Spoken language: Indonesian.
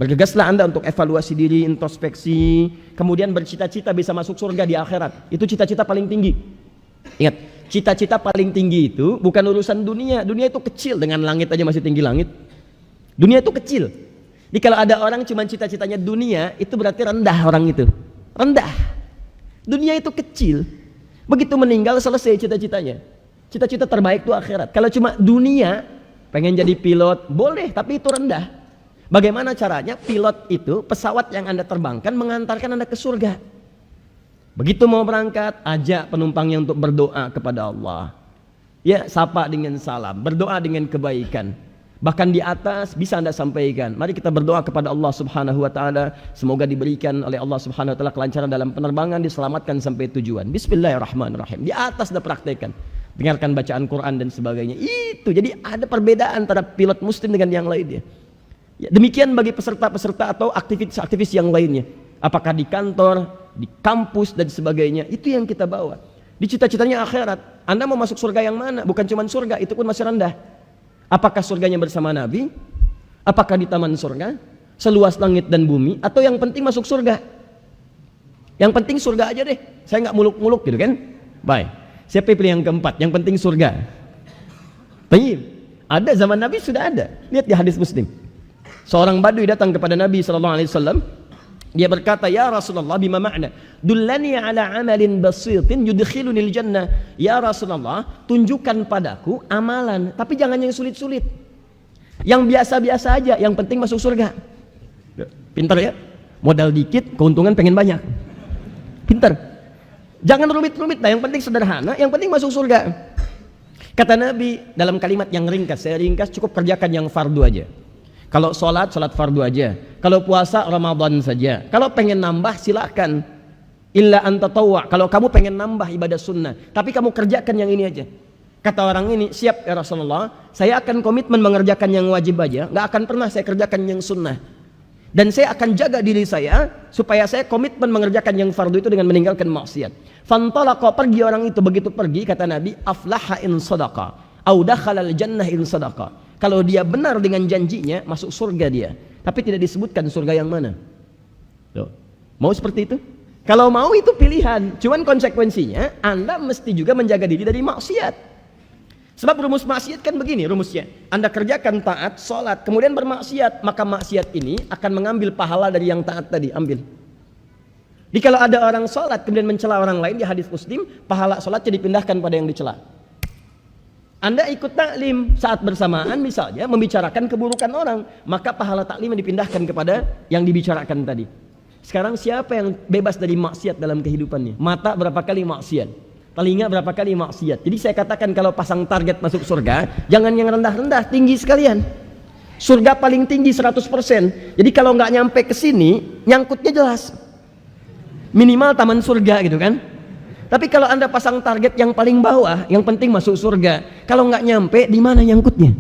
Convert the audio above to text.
Bergegaslah Anda untuk evaluasi diri, introspeksi, kemudian bercita-cita bisa masuk surga di akhirat. Itu cita-cita paling tinggi. Ingat, cita-cita paling tinggi itu bukan urusan dunia. Dunia itu kecil, dengan langit aja masih tinggi langit. Dunia itu kecil. Jadi kalau ada orang cuma cita-citanya dunia, itu berarti rendah orang itu. Rendah. Dunia itu kecil. Begitu meninggal selesai cita-citanya. Cita-cita terbaik itu akhirat. Kalau cuma dunia, pengen jadi pilot, boleh, tapi itu rendah. Bagaimana caranya pilot itu, pesawat yang Anda terbangkan mengantarkan Anda ke surga. Begitu mau berangkat, ajak penumpangnya untuk berdoa kepada Allah. Ya, sapa dengan salam, berdoa dengan kebaikan. Bahkan di atas bisa Anda sampaikan, mari kita berdoa kepada Allah Subhanahu wa taala, semoga diberikan oleh Allah Subhanahu wa taala kelancaran dalam penerbangan, diselamatkan sampai tujuan. Bismillahirrahmanirrahim. Di atas sudah praktekkan. Dengarkan bacaan Quran dan sebagainya. Itu jadi ada perbedaan antara pilot muslim dengan yang lainnya. Ya, demikian bagi peserta-peserta atau aktivis-aktivis yang lainnya. Apakah di kantor, di kampus dan sebagainya. Itu yang kita bawa. Di cita-citanya akhirat. Anda mau masuk surga yang mana? Bukan cuma surga, itu pun masih rendah. Apakah surganya bersama Nabi? Apakah di taman surga? Seluas langit dan bumi? Atau yang penting masuk surga? Yang penting surga aja deh. Saya nggak muluk-muluk gitu kan? Baik. Siapa pilih yang keempat? Yang penting surga. Baik. Ada zaman Nabi sudah ada. Lihat di hadis Muslim. Seorang badui datang kepada Nabi SAW. Dia berkata, ya Rasulullah, bima ma'na? Dullani ala amalin basitin yudkhilunil jannah. Ya Rasulullah, tunjukkan padaku amalan, tapi jangan yang sulit-sulit. Yang biasa-biasa aja, yang penting masuk surga. Pintar ya? Modal dikit, keuntungan pengen banyak. Pintar. Jangan rumit-rumit lah, yang penting sederhana, yang penting masuk surga. Kata Nabi dalam kalimat yang ringkas, saya ringkas, cukup kerjakan yang fardu aja. Kalau sholat fardu aja. Kalau puasa Ramadan saja. Kalau pengen nambah silakan. Illa anta tawwa. Kalau kamu pengen nambah ibadah sunnah, tapi kamu kerjakan yang ini aja. Kata orang ini, siap ya Rasulullah, saya akan komitmen mengerjakan yang wajib aja, nggak akan pernah saya kerjakan yang sunnah. Dan saya akan jaga diri saya supaya saya komitmen mengerjakan yang fardu itu dengan meninggalkan maksiat. Fantalaqa, pergi orang itu. Begitu pergi, kata Nabi, aflaha in sadaqa au dakhalal jannah in sadaqa. Kalau dia benar dengan janjinya, masuk surga dia. Tapi tidak disebutkan surga yang mana. Tuh. Mau seperti itu? Kalau mau itu pilihan. Cuman konsekuensinya, Anda mesti juga menjaga diri dari maksiat. Sebab rumus maksiat kan begini rumusnya. Anda kerjakan taat, sholat, kemudian bermaksiat. Maka maksiat ini akan mengambil pahala dari yang taat tadi. Ambil. Jadi kalau ada orang sholat, kemudian mencela orang lain, di hadis Muslim, pahala sholatnya dipindahkan pada yang dicela. Anda ikut taklim saat bersamaan misalnya membicarakan keburukan orang, maka pahala taklim dipindahkan kepada yang dibicarakan tadi. Sekarang siapa yang bebas dari maksiat dalam kehidupannya? Mata berapa kali maksiat? Telinga berapa kali maksiat? Jadi saya katakan kalau pasang target masuk surga, jangan yang rendah-rendah, tinggi sekalian. Surga paling tinggi 100%. Jadi kalau nggak nyampe ke sini, nyangkutnya jelas. Minimal taman surga gitu kan? Tapi kalau Anda pasang target yang paling bawah, yang penting masuk surga. Kalau nggak nyampe, di mana nyangkutnya?